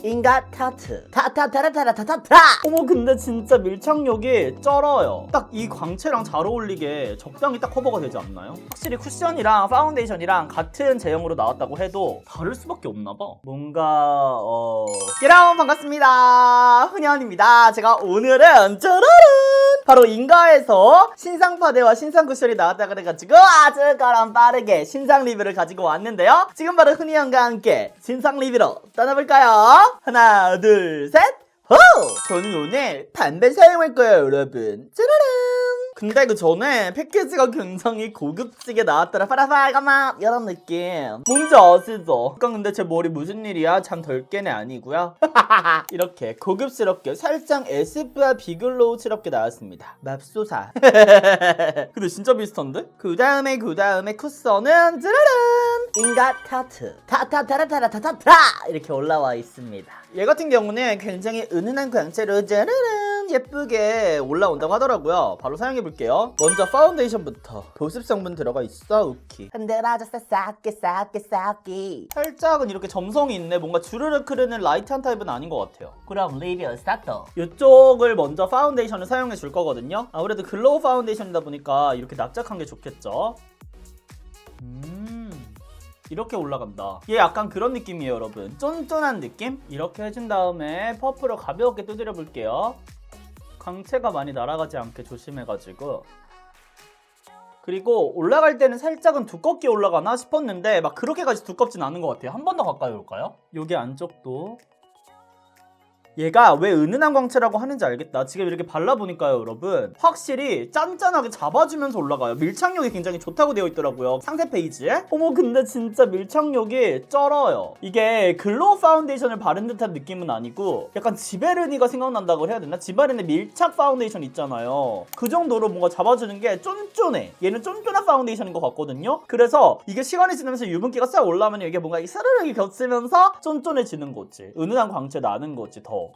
인가 타트 타타타라타라타타타. 어머 근데 진짜 밀착력이 쩔어요. 딱 이 광채랑 잘 어울리게 적당히 딱 커버가 되지 않나요? 확실히 쿠션이랑 파운데이션이랑 같은 제형으로 나왔다고 해도 다를 수밖에 없나봐. 뭔가 여러분 반갑습니다, 흔현입니다. 제가 오늘은 짜라란 바로 인가에서 신상 파데와 신상 쿠션이 나왔다 그래가지고 아주 거랑 빠르게 신상 리뷰를 가지고 왔는데요. 지금 바로 흔히형과 함께 신상 리뷰로 떠나볼까요? 하나 둘 셋 호! 저는 오늘 반반 사용할 거예요 여러분. 짜라란. 근데 그 전에 패키지가 굉장히 고급지게 나왔더라. 파라파가마 이런 느낌 뭔지 아시죠? 약간 근데 제 머리 무슨 일이야? 잠 덜 깨네 아니고요. 이렇게 고급스럽게 살짝 에스쁘아 비글로우스럽게 나왔습니다. 맙소사. 근데 진짜 비슷한데? 그 다음에 쿠션은 짜라란 인가 타트 타타타라타라타타타 이렇게 올라와 있습니다. 얘 같은 경우는 굉장히 은은한 광채로 짜라란 예쁘게 올라온다고 하더라고요. 바로 사용해볼게요. 먼저 파운데이션부터 보습 성분 들어가 있어. 우키 흔들어줬어 싹게 살짝은 이렇게 점성이 있네. 뭔가 주르륵 흐르는 라이트한 타입은 아닌 것 같아요. 그럼 리뷰 스타트. 이쪽을 먼저 파운데이션을 사용해 줄 거거든요. 아무래도 글로우 파운데이션이다 보니까 이렇게 납작한 게 좋겠죠. 이렇게 올라간다. 얘 약간 그런 느낌이에요 여러분. 쫀쫀한 느낌? 이렇게 해준 다음에 퍼프로 가볍게 두드려 볼게요. 광채가 많이 날아가지 않게 조심해가지고. 그리고 올라갈 때는 살짝은 두껍게 올라가나 싶었는데 막 그렇게까지 두껍진 않은 것 같아요. 한 번 더 가까이 올까요? 여기 안쪽도 얘가 왜 은은한 광채라고 하는지 알겠다. 지금 이렇게 발라보니까요 여러분, 확실히 짠짠하게 잡아주면서 올라가요. 밀착력이 굉장히 좋다고 되어 있더라고요 상세 페이지에. 어머 근데 진짜 밀착력이 쩔어요. 이게 글로우 파운데이션을 바른 듯한 느낌은 아니고 약간 지베르니가 생각난다고 해야 되나? 지베르니 밀착 파운데이션 있잖아요. 그 정도로 뭔가 잡아주는 게 쫀쫀해. 얘는 쫀쫀한 파운데이션인 것 같거든요. 그래서 이게 시간이 지나면서 유분기가 싹 올라오면 이게 뭔가 스르륵이 겹치면서 쫀쫀해지는 거지. 은은한 광채 나는 거지 더.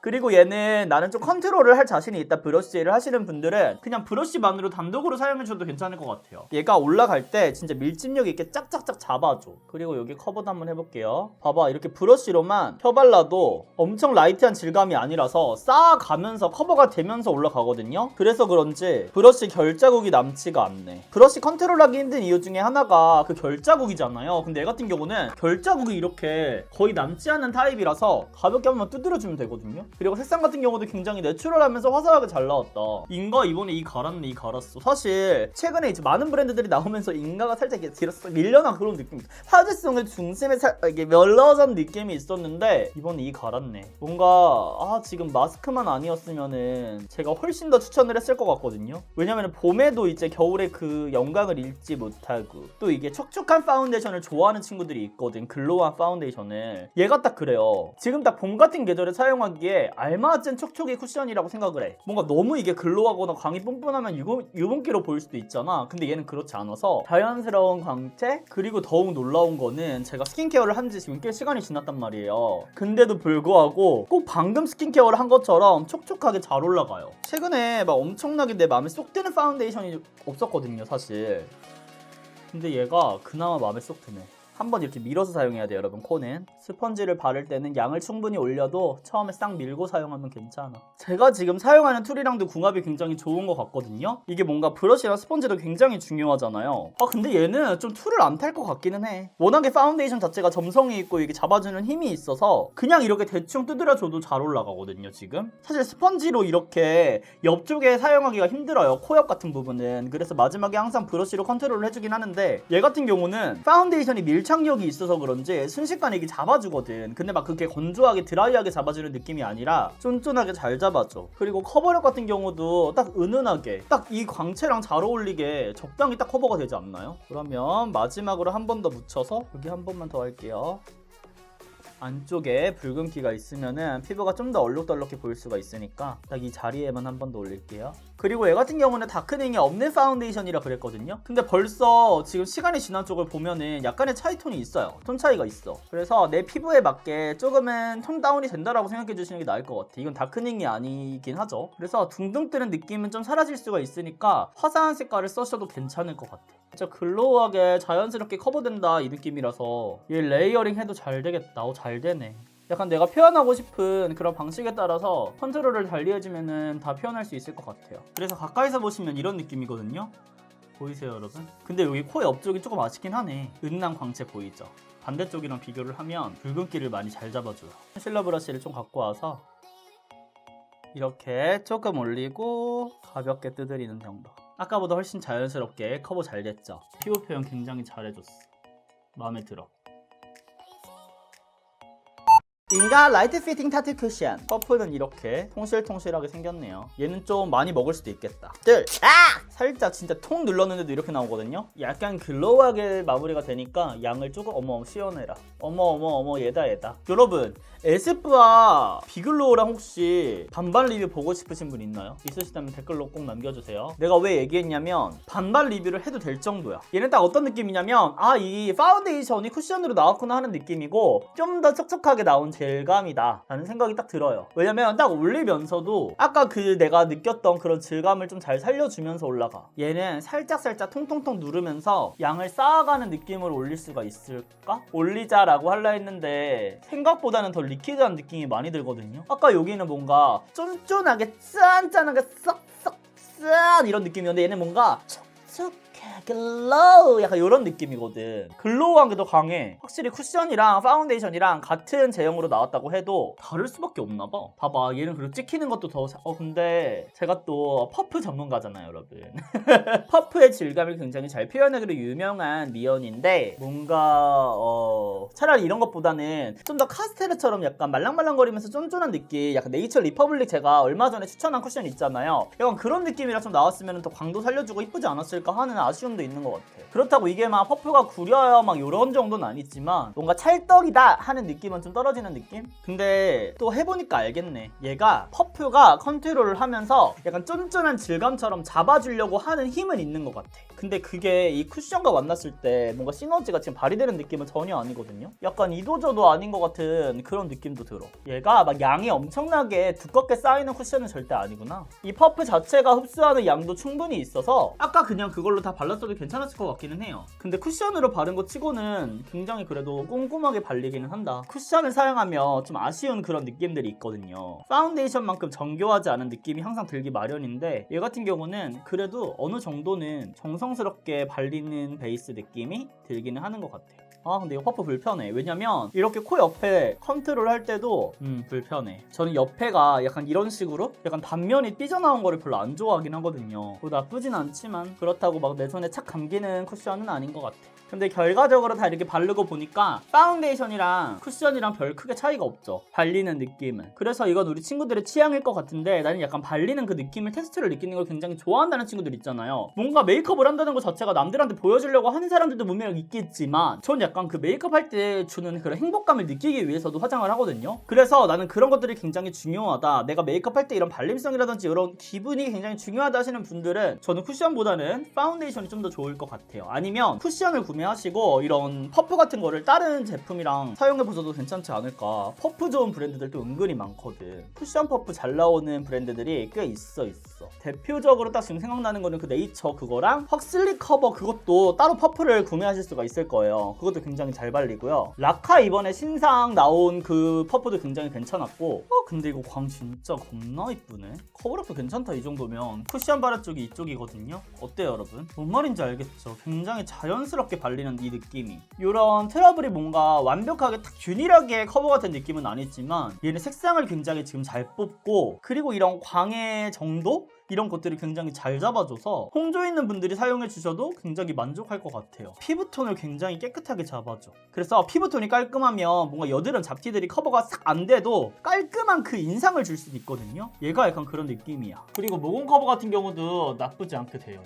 그리고 얘는 나는 좀 컨트롤을 할 자신이 있다 브러쉬를 하시는 분들은 그냥 브러쉬만으로 단독으로 사용해줘도 괜찮을 것 같아요. 얘가 올라갈 때 진짜 밀집력 있게 짝짝짝 잡아줘. 그리고 여기 커버도 한번 해볼게요. 봐봐, 이렇게 브러쉬로만 펴발라도 엄청 라이트한 질감이 아니라서 쌓아가면서 커버가 되면서 올라가거든요. 그래서 그런지 브러쉬 결자국이 남지가 않네. 브러쉬 컨트롤하기 힘든 이유 중에 하나가 그 결자국이잖아요. 근데 얘 같은 경우는 결자국이 이렇게 거의 남지 않는 타입이라서 가볍게 한번 두드려주면 되거든요. 그리고 색상 같은 경우도 굉장히 내추럴하면서 화사하게 잘 나왔다. 인가 이번에 이 갈았어. 사실 최근에 이제 많은 브랜드들이 나오면서 인가가 살짝 이렇게 뒤로서 밀려난 그런 느낌, 화제성을 중심에 이게 멸러전 느낌이 있었는데 이번에 이 갈았네. 뭔가 지금 마스크만 아니었으면은 제가 훨씬 더 추천을 했을 것 같거든요. 왜냐면 봄에도 이제 겨울에 그 영광을 잃지 못하고 또 이게 촉촉한 파운데이션을 좋아하는 친구들이 있거든. 글로우한 파운데이션을. 얘가 딱 그래요. 지금 딱 봄 같은 계절에 사용하기에 알맞은 촉촉이 쿠션이라고 생각을 해. 뭔가 너무 이게 글로우하거나 광이 뿜뿜하면 유분기로 보일 수도 있잖아. 근데 얘는 그렇지 않아서 자연스러운 광채, 그리고 더욱 놀라운 거는 제가 스킨케어를 한 지 지금 꽤 시간이 지났단 말이에요. 근데도 불구하고 꼭 방금 스킨케어를 한 것처럼 촉촉하게 잘 올라가요. 최근에 막 엄청나게 내 마음에 쏙 드는 파운데이션이 없었거든요 사실. 근데 얘가 그나마 마음에 쏙 드네. 한번 이렇게 밀어서 사용해야 돼요 여러분. 코는 스펀지를 바를 때는 양을 충분히 올려도 처음에 싹 밀고 사용하면 괜찮아. 제가 지금 사용하는 툴이랑도 궁합이 굉장히 좋은 것 같거든요. 이게 뭔가 브러쉬랑 스펀지도 굉장히 중요하잖아요. 근데 얘는 좀 툴을 안 탈 것 같기는 해. 워낙에 파운데이션 자체가 점성이 있고 이게 잡아주는 힘이 있어서 그냥 이렇게 대충 두드려줘도 잘 올라가거든요 지금. 사실 스펀지로 이렇게 옆쪽에 사용하기가 힘들어요, 코 옆 같은 부분은. 그래서 마지막에 항상 브러쉬로 컨트롤을 해주긴 하는데 얘 같은 경우는 파운데이션이 밀착력이 있어서 그런지 순식간에 이게 잡아주거든. 근데 막 그렇게 건조하게 드라이하게 잡아주는 느낌이 아니라 쫀쫀하게 잘 잡아줘. 그리고 커버력 같은 경우도 딱 은은하게 딱 이 광채랑 잘 어울리게 적당히 딱 커버가 되지 않나요? 그러면 마지막으로 한 번 더 묻혀서 여기 한 번만 더 할게요. 안쪽에 붉은기가 있으면은 피부가 좀 더 얼룩덜룩해 보일 수가 있으니까 딱 이 자리에만 한 번 더 올릴게요. 그리고 얘 같은 경우는 다크닝이 없는 파운데이션이라 그랬거든요. 근데 벌써 지금 시간이 지난 쪽을 보면은 약간의 차이톤이 있어요. 톤 차이가 있어. 그래서 내 피부에 맞게 조금은 톤 다운이 된다라고 생각해 주시는 게 나을 것 같아. 이건 다크닝이 아니긴 하죠. 그래서 둥둥 뜨는 느낌은 좀 사라질 수가 있으니까 화사한 색깔을 써셔도 괜찮을 것 같아. 진짜 글로우하게 자연스럽게 커버된다 이 느낌이라서 얘 레이어링 해도 잘 되겠다. 잘 되네. 약간 내가 표현하고 싶은 그런 방식에 따라서 컨트롤을 달리해주면은 다 표현할 수 있을 것 같아요. 그래서 가까이서 보시면 이런 느낌이거든요. 보이세요 여러분? 근데 여기 코의 옆쪽이 조금 아쉽긴 하네. 은은한 광채 보이죠? 반대쪽이랑 비교를 하면 붉은기를 많이 잘 잡아줘요. 컨실러 브러쉬를 좀 갖고 와서 이렇게 조금 올리고 가볍게 두드리는 정도. 아까보다 훨씬 자연스럽게 커버 잘 됐죠? 피부 표현 굉장히 잘해줬어. 마음에 들어. 인가 라이트 피팅 타투 쿠션. 퍼프는 이렇게 통실통실하게 생겼네요. 얘는 좀 많이 먹을 수도 있겠다. 살짝 진짜 통 눌렀는데도 이렇게 나오거든요. 약간 글로우하게 마무리가 되니까 양을 조금 어머 시원해라. 어머 얘다. 여러분 에스쁘아 비글로우랑 혹시 반반 리뷰 보고 싶으신 분 있나요? 있으시다면 댓글로 꼭 남겨주세요. 내가 왜 얘기했냐면 반반 리뷰를 해도 될 정도야. 얘는 딱 어떤 느낌이냐면 이 파운데이션이 쿠션으로 나왔구나 하는 느낌이고 좀 더 촉촉하게 나온 질감이다 라는 생각이 딱 들어요. 왜냐면 딱 올리면서도 아까 내가 느꼈던 그런 질감을 좀 잘 살려주면서 올라가. 얘는 살짝 통통통 누르면서 양을 쌓아가는 느낌으로 올릴 수가 있을까? 올리자라고 하려 했는데 생각보다는 더 리퀴드한 느낌이 많이 들거든요. 아까 여기는 뭔가 쫀쫀하게 짠짠하게 싹싹 이런 느낌이었는데 얘는 뭔가 촉촉해 글로우 약간 이런 느낌이거든. 글로우한 게 더 강해. 확실히 쿠션이랑 파운데이션이랑 같은 제형으로 나왔다고 해도 다를 수밖에 없나 봐. 봐봐 얘는 그리고 찍히는 것도 더 근데 제가 또 퍼프 전문가잖아요 여러분. 퍼프의 질감을 굉장히 잘 표현하기로 유명한 미연인데 뭔가 차라리 이런 것보다는 좀 더 카스테르처럼 약간 말랑말랑거리면서 쫀쫀한 느낌, 약간 네이처 리퍼블릭 제가 얼마 전에 추천한 쿠션 있잖아요. 약간 그런 느낌이라 좀 나왔으면 더 광도 살려주고 이쁘지 않았을까 하는 아쉬움도 있는 것 같아요. 그렇다고 이게 막 퍼프가 구려요 막 이런 정도는 아니지만 뭔가 찰떡이다 하는 느낌은 좀 떨어지는 느낌? 근데 또 해보니까 알겠네. 얘가 퍼프가 컨트롤을 하면서 약간 쫀쫀한 질감처럼 잡아주려고 하는 힘은 있는 것 같아. 근데 그게 이 쿠션과 만났을 때 뭔가 시너지가 지금 발휘되는 느낌은 전혀 아니거든요. 약간 이도저도 아닌 것 같은 그런 느낌도 들어. 얘가 막 양이 엄청나게 두껍게 쌓이는 쿠션은 절대 아니구나. 이 퍼프 자체가 흡수하는 양도 충분히 있어서 아까 그냥 그걸로 다 발랐어도 괜찮았을 것 같기는 해요. 근데 쿠션으로 바른 거 치고는 굉장히 그래도 꼼꼼하게 발리기는 한다. 쿠션을 사용하면 좀 아쉬운 그런 느낌들이 있거든요. 파운데이션만큼 정교하지 않은 느낌이 항상 들기 마련인데 얘 같은 경우는 그래도 어느 정도는 정성스럽게 발리는 베이스 느낌이 들기는 하는 것 같아요. 근데 이거 퍼프 불편해. 왜냐면 이렇게 코 옆에 컨트롤 할 때도 불편해. 저는 옆에가 약간 이런 식으로 약간 단면이 삐져나온 거를 별로 안 좋아하긴 하거든요. 뭐 나쁘진 않지만 그렇다고 막 내 손에 착 감기는 쿠션은 아닌 것 같아. 근데 결과적으로 다 이렇게 바르고 보니까 파운데이션이랑 쿠션이랑 별 크게 차이가 없죠. 발리는 느낌은. 그래서 이건 우리 친구들의 취향일 것 같은데 나는 약간 발리는 그 느낌을 텍스처를 느끼는 걸 굉장히 좋아한다는 친구들 있잖아요. 뭔가 메이크업을 한다는 것 자체가 남들한테 보여주려고 하는 사람들도 분명 있겠지만 전 약간 그 메이크업 할 때 주는 그런 행복감을 느끼기 위해서도 화장을 하거든요. 그래서 나는 그런 것들이 굉장히 중요하다. 내가 메이크업 할 때 이런 발림성이라든지 이런 기분이 굉장히 중요하다 하시는 분들은 저는 쿠션보다는 파운데이션이 좀 더 좋을 것 같아요. 아니면 쿠션을 구매하시고 이런 퍼프 같은 거를 다른 제품이랑 사용해보셔도 괜찮지 않을까. 퍼프 좋은 브랜드들도 은근히 많거든. 쿠션 퍼프 잘 나오는 브랜드들이 꽤 있어. 대표적으로 딱 지금 생각나는 거는 그 네이처 그거랑 헉슬리 커버 그것도 따로 퍼프를 구매하실 수가 있을 거예요. 그것도 굉장히 잘 발리고요. 라카 이번에 신상 나온 그 퍼프도 굉장히 괜찮았고 근데 이거 광 진짜 겁나 이쁘네. 커버력도 괜찮다. 이 정도면 쿠션 바르 쪽이 이쪽이거든요. 어때요 여러분? 뭔 말인지 알겠죠? 굉장히 자연스럽게 발리는 이 느낌이. 이런 트러블이 뭔가 완벽하게 딱 균일하게 커버가 된 느낌은 아니지만 얘는 색상을 굉장히 지금 잘 뽑고 그리고 이런 광의 정도? 이런 것들이 굉장히 잘 잡아줘서 홍조 있는 분들이 사용해 주셔도 굉장히 만족할 것 같아요. 피부톤을 굉장히 깨끗하게 잡아줘. 그래서 피부톤이 깔끔하면 뭔가 여드름 잡티들이 커버가 싹 안 돼도 깔끔한 그 인상을 줄 수도 있거든요. 얘가 약간 그런 느낌이야. 그리고 모공 커버 같은 경우도 나쁘지 않게 돼요.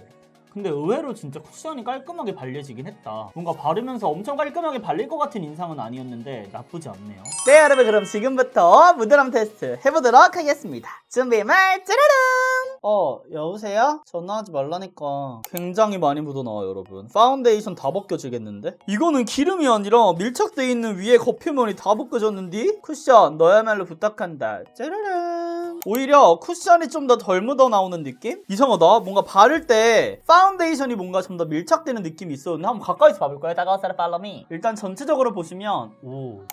근데 의외로 진짜 쿠션이 깔끔하게 발려지긴 했다. 뭔가 바르면서 엄청 깔끔하게 발릴 것 같은 인상은 아니었는데 나쁘지 않네요. 네 여러분, 그럼 지금부터 무드럼 테스트 해보도록 하겠습니다. 준비말 짜라랑! 여보세요? 전화하지 말라니까. 굉장히 많이 묻어나와요 여러분. 파운데이션 다 벗겨지겠는데? 이거는 기름이 아니라 밀착돼 있는 위에 겉표면이 다 벗겨졌는데? 쿠션 너야말로 부탁한다. 짜라랑! 오히려 쿠션이 좀 더 덜 묻어 나오는 느낌? 이상하다. 뭔가 바를 때 파운데이션이 뭔가 좀 더 밀착되는 느낌이 있었는데 한번 가까이서 봐볼까요? 다가와서 팔로우 미. 일단 전체적으로 보시면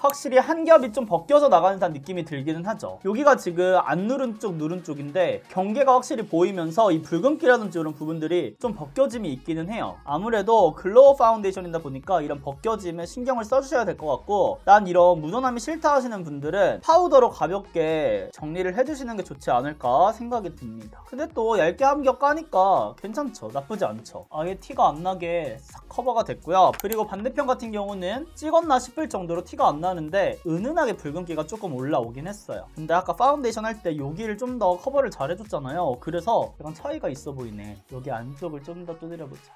확실히 한 겹이 좀 벗겨져 나가는 듯한 느낌이 들기는 하죠. 여기가 지금 안 누른 쪽 누른 쪽인데 경계가 확실히 보이면서 이 붉은기라든지 이런 부분들이 좀 벗겨짐이 있기는 해요. 아무래도 글로우 파운데이션이다 보니까 이런 벗겨짐에 신경을 써주셔야 될 것 같고, 난 이런 묻어남이 싫다 하시는 분들은 파우더로 가볍게 정리를 해주시는 게 좋지 않을까 생각이 듭니다. 근데 또 얇게 한 겹 까니까 괜찮죠. 나쁘지 않죠. 아예 티가 안 나게 싹 커버가 됐고요. 그리고 반대편 같은 경우는 찍었나 싶을 정도로 티가 안 나는데 은은하게 붉은기가 조금 올라오긴 했어요. 근데 아까 파운데이션 할 때 여기를 좀 더 커버를 잘 해줬잖아요. 그래서 약간 차이가 있어 보이네. 여기 안쪽을 좀 더 두드려보자.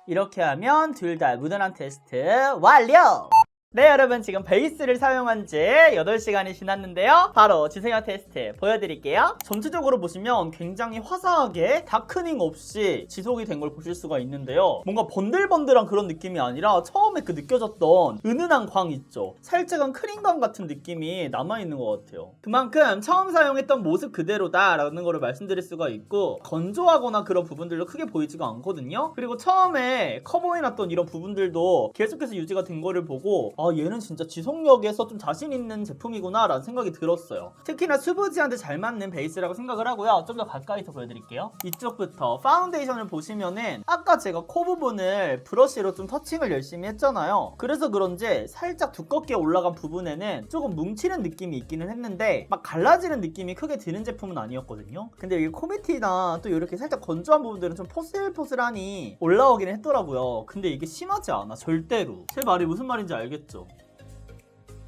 이렇게 하면 둘 다 묻어남 테스트 완료! 네, 여러분 지금 베이스를 사용한 지 8시간이 지났는데요. 바로 지성형 테스트 보여드릴게요. 전체적으로 보시면 굉장히 화사하게 다크닝 없이 지속이 된 걸 보실 수가 있는데요. 뭔가 번들번들한 그런 느낌이 아니라 처음에 그 느껴졌던 은은한 광 있죠. 살짝은 크림감 같은 느낌이 남아있는 것 같아요. 그만큼 처음 사용했던 모습 그대로다 라는 거를 말씀드릴 수가 있고, 건조하거나 그런 부분들도 크게 보이지가 않거든요. 그리고 처음에 커버해놨던 이런 부분들도 계속해서 유지가 된 거를 보고 얘는 진짜 지속력에서 좀 자신 있는 제품이구나 라는 생각이 들었어요. 특히나 수부지한테 잘 맞는 베이스라고 생각을 하고요. 좀 더 가까이서 보여드릴게요. 이쪽부터 파운데이션을 보시면은 아까 제가 코 부분을 브러쉬로 좀 터칭을 열심히 했잖아요. 그래서 그런지 살짝 두껍게 올라간 부분에는 조금 뭉치는 느낌이 있기는 했는데 막 갈라지는 느낌이 크게 드는 제품은 아니었거든요. 근데 여기 코 밑이나 또 이렇게 살짝 건조한 부분들은 좀 포슬포슬하니 올라오긴 했더라고요. 근데 이게 심하지 않아, 절대로. 제 말이 무슨 말인지 알겠죠?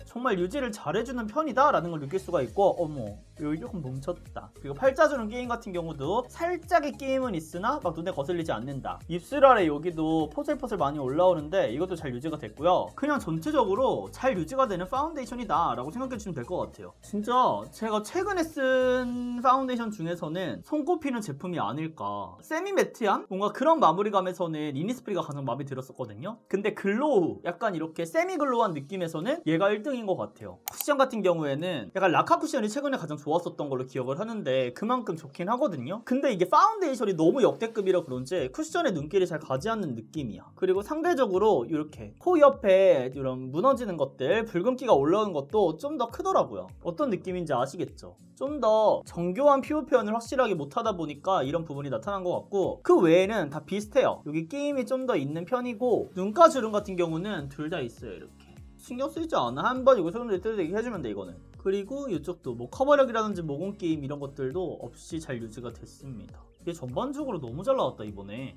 정말 유지를 잘해주는 편이다 라는 걸 느낄 수가 있고, 어머 여기 조금 뭉쳤다. 그리고 팔자주름 끼임 같은 경우도 살짝의 끼임은 있으나 막 눈에 거슬리지 않는다. 입술 아래 여기도 포슬포슬 많이 올라오는데 이것도 잘 유지가 됐고요. 그냥 전체적으로 잘 유지가 되는 파운데이션이다 라고 생각해주시면 될 것 같아요. 진짜 제가 최근에 쓴 파운데이션 중에서는 손꼽히는 제품이 아닐까. 세미 매트한 뭔가 그런 마무리감에서는 이니스프리가 가장 마음에 들었었거든요. 근데 글로우, 약간 이렇게 세미 글로우한 느낌에서는 얘가 1등인 것 같아요. 쿠션 같은 경우에는 약간 라카 쿠션이 최근에 가장 좋았었던 걸로 기억을 하는데 그만큼 좋긴 하거든요. 근데 이게 파운데이션이 너무 역대급이라 그런지 쿠션의 눈길이 잘 가지 않는 느낌이야. 그리고 상대적으로 이렇게 코 옆에 이런 무너지는 것들, 붉은기가 올라오는 것도 좀 더 크더라고요. 어떤 느낌인지 아시겠죠? 좀 더 정교한 피부 표현을 확실하게 못하다 보니까 이런 부분이 나타난 것 같고, 그 외에는 다 비슷해요. 여기 끼임이 좀 더 있는 편이고, 눈가 주름 같은 경우는 둘 다 있어요. 이렇게 신경 쓰이지 않아. 한번 이거 손으로 뜯어내기 해주면 돼, 이거는. 그리고 이쪽도 뭐 커버력이라든지 모공 끼임 이런 것들도 없이 잘 유지가 됐습니다. 이게 전반적으로 너무 잘 나왔다 이번에.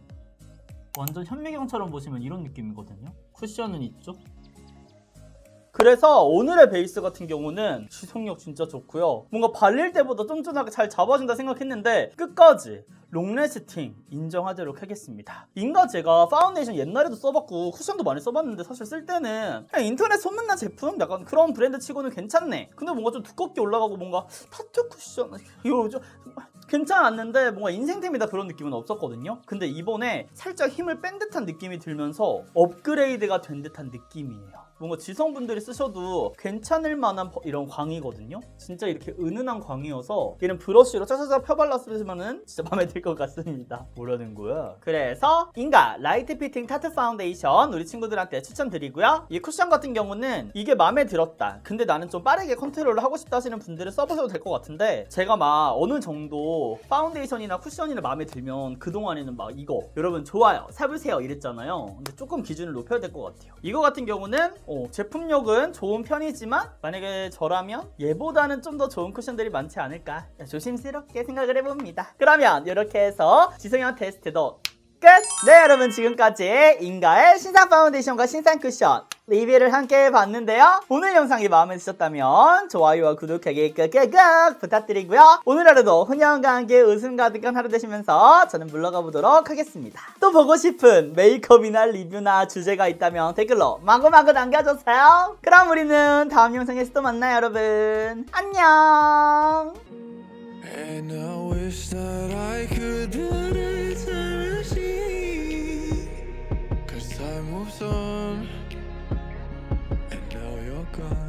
완전 현미경처럼 보시면 이런 느낌이거든요. 쿠션은 이쪽. 그래서 오늘의 베이스 같은 경우는 지속력 진짜 좋고요. 뭔가 발릴 때보다 쫀쫀하게 잘 잡아준다 생각했는데 끝까지 롱래스팅 인정하도록 하겠습니다. 인가 제가 파운데이션 옛날에도 써봤고 쿠션도 많이 써봤는데 사실 쓸 때는 그냥 인터넷 소문난 제품? 약간 그런 브랜드 치고는 괜찮네. 근데 뭔가 좀 두껍게 올라가고 뭔가 타투 쿠션 이거 좀 괜찮았는데 뭔가 인생템이다 그런 느낌은 없었거든요. 근데 이번에 살짝 힘을 뺀 듯한 느낌이 들면서 업그레이드가 된 듯한 느낌이에요. 뭔가 지성분들이 쓰셔도 괜찮을 만한 이런 광이거든요. 진짜 이렇게 은은한 광이어서 얘는 브러쉬로 짜자자 펴발라 쓰시면은 진짜 마음에 들 것 같습니다. 뭐라는 거야? 그래서 인가 라이트 피팅 타투 파운데이션 우리 친구들한테 추천드리고요. 이 쿠션 같은 경우는 이게 마음에 들었다, 근데 나는 좀 빠르게 컨트롤을 하고 싶다 하시는 분들은 써보셔도 될 것 같은데, 제가 막 어느 정도 파운데이션이나 쿠션이나 마음에 들면 그동안에는 막 이거 여러분 좋아요 사보세요 이랬잖아요. 근데 조금 기준을 높여야 될 것 같아요. 이거 같은 경우는 제품력은 좋은 편이지만 만약에 저라면 얘보다는 좀 더 좋은 쿠션들이 많지 않을까 조심스럽게 생각을 해봅니다. 그러면 이렇게 해서 지성형 테스트도 끝! 네, 여러분 지금까지 인가의 신상 파운데이션과 신상 쿠션 리뷰를 함께 해봤는데요. 오늘 영상이 마음에 드셨다면 좋아요와 구독하기 꾹꾹꾹 부탁드리고요. 오늘 하루도 훈련과 함께 웃음 가득한 하루 되시면서 저는 물러가 보도록 하겠습니다. 또 보고 싶은 메이크업이나 리뷰나 주제가 있다면 댓글로 마구마구 남겨주세요. 그럼 우리는 다음 영상에서 또 만나요, 여러분. 안녕. And I wish that I could cause time moves on and now you're gone.